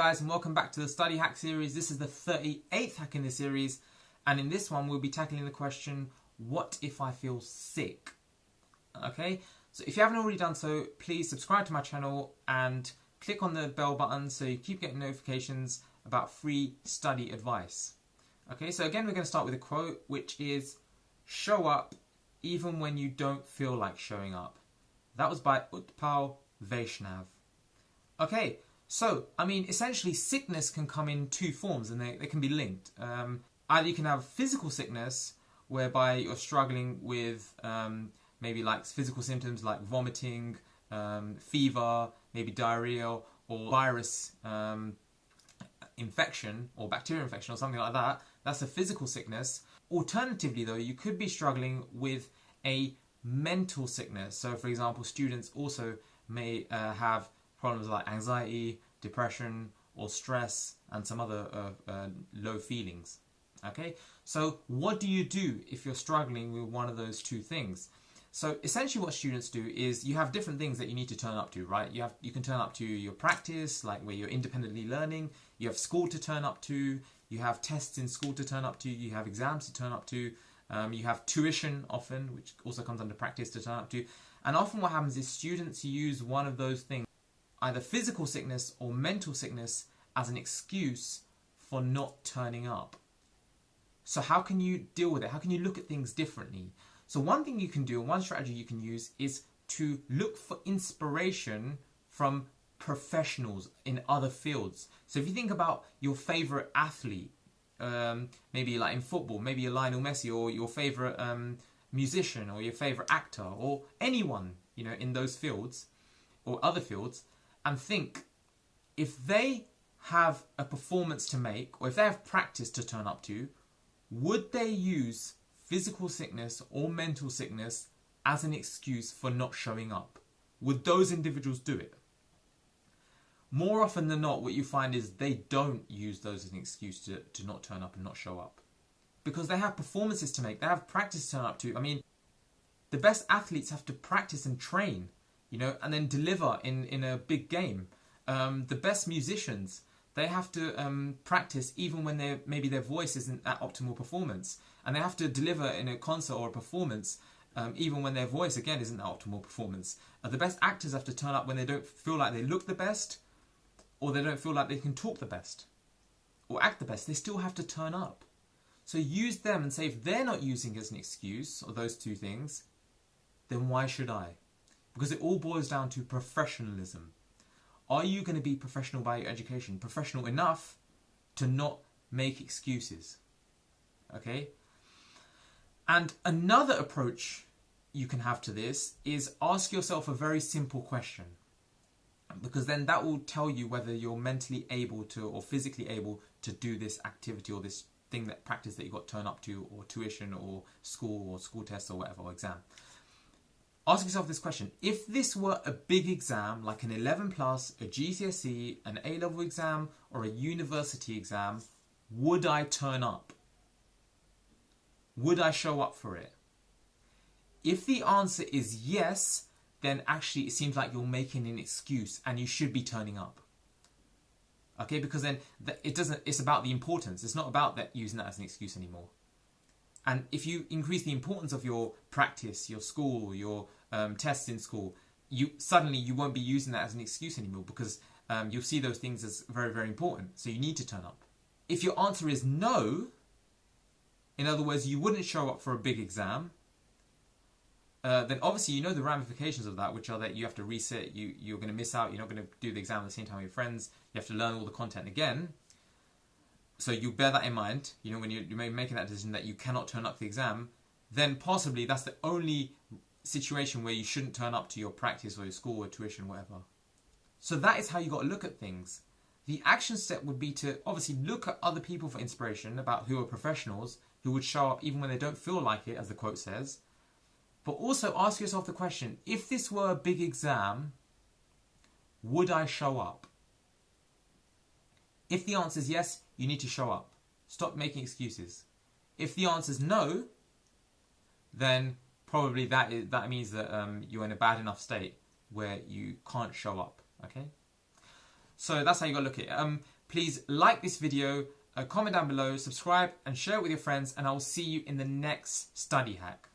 Guys, and welcome back to the Study Hack series. This is the 38th hack in the series, and in this one we'll be tackling the question, what if I feel sick? Okay, so if you haven't already done so, please subscribe to my channel and click on the bell button so you keep getting notifications about free study advice. Okay, so again we're going to start with a quote, which is, show up even when you don't feel like showing up. That was by Utpal Vaishnav. Okay, so, I mean, essentially sickness can come in two forms and they can be linked. Either you can have physical sickness, whereby you're struggling with maybe like physical symptoms like vomiting, fever, maybe diarrhea, or virus infection, or bacterial infection, or something like that. That's a physical sickness. Alternatively, though, you could be struggling with a mental sickness. So, for example, students also may have problems like anxiety, depression, or stress, and some other low feelings. Okay, so what do you do if you're struggling with one of those two things? So essentially what students do is you have different things that you need to turn up to, right? You can turn up to your practice, like where you're independently learning. You have school to turn up to. You have tests in school to turn up to. You have exams to turn up to. You have tuition often, which also comes under practice, to turn up to. And often what happens is students use one of those things, either physical sickness or mental sickness, as an excuse for not turning up. So how can you deal with it? How can you look at things differently? So one thing you can do, one strategy you can use, is to look for inspiration from professionals in other fields. So if you think about your favorite athlete, maybe like in football, maybe you're Lionel Messi, or your favorite musician, or your favorite actor, or anyone, you know, in those fields or other fields, and think, if they have a performance to make, or if they have practice to turn up to, would they use physical sickness or mental sickness as an excuse for not showing up? Would those individuals do it? More often than not, what you find is they don't use those as an excuse to not turn up and not show up. Because they have performances to make, they have practice to turn up to. I mean, the best athletes have to practice and train, you know, and then deliver in a big game. The best musicians, they have to practice even when maybe their voice isn't at optimal performance. And they have to deliver in a concert or a performance even when their voice, again, isn't at optimal performance. The best actors have to turn up when they don't feel like they look the best, or they don't feel like they can talk the best or act the best. They still have to turn up. So use them and say, if they're not using it as an excuse, or those two things, then why should I? Because it all boils down to professionalism. Are you going to be professional by your education? Professional enough to not make excuses? Okay? And another approach you can have to this is ask yourself a very simple question. Because then that will tell you whether you're mentally able to, or physically able to, do this activity or this thing, that practice that you got to turn up to, or tuition, or school tests, or whatever, or exam. Ask yourself this question: if this were a big exam, like an 11+, a GCSE, an A-level exam, or a university exam, would I turn up? Would I show up for it? If the answer is yes, then actually it seems like you're making an excuse and you should be turning up. Okay, because then it's about the importance. It's not about that using that as an excuse anymore. And if you increase the importance of your practice, your school, your tests in school, you won't be using that as an excuse anymore, because you'll see those things as very, very important. So you need to turn up. If your answer is no, in other words, you wouldn't show up for a big exam, then obviously you know the ramifications of that, which are that you have to resit, you're going to miss out, you're not going to do the exam at the same time with your friends, you have to learn all the content again. So you bear that in mind, you know, when you're making that decision that you cannot turn up to the exam, then possibly that's the only situation where you shouldn't turn up to your practice or your school or tuition, whatever. So that is how you got to look at things. The action step would be to obviously look at other people for inspiration, about who are professionals, who would show up even when they don't feel like it, as the quote says. But also ask yourself the question, if this were a big exam, would I show up? If the answer is yes, you need to show up. Stop making excuses. If the answer is no, then probably that means that you're in a bad enough state where you can't show up. Okay? So that's how you got to look at it. Please like this video, comment down below, subscribe and share it with your friends, and I will see you in the next study hack.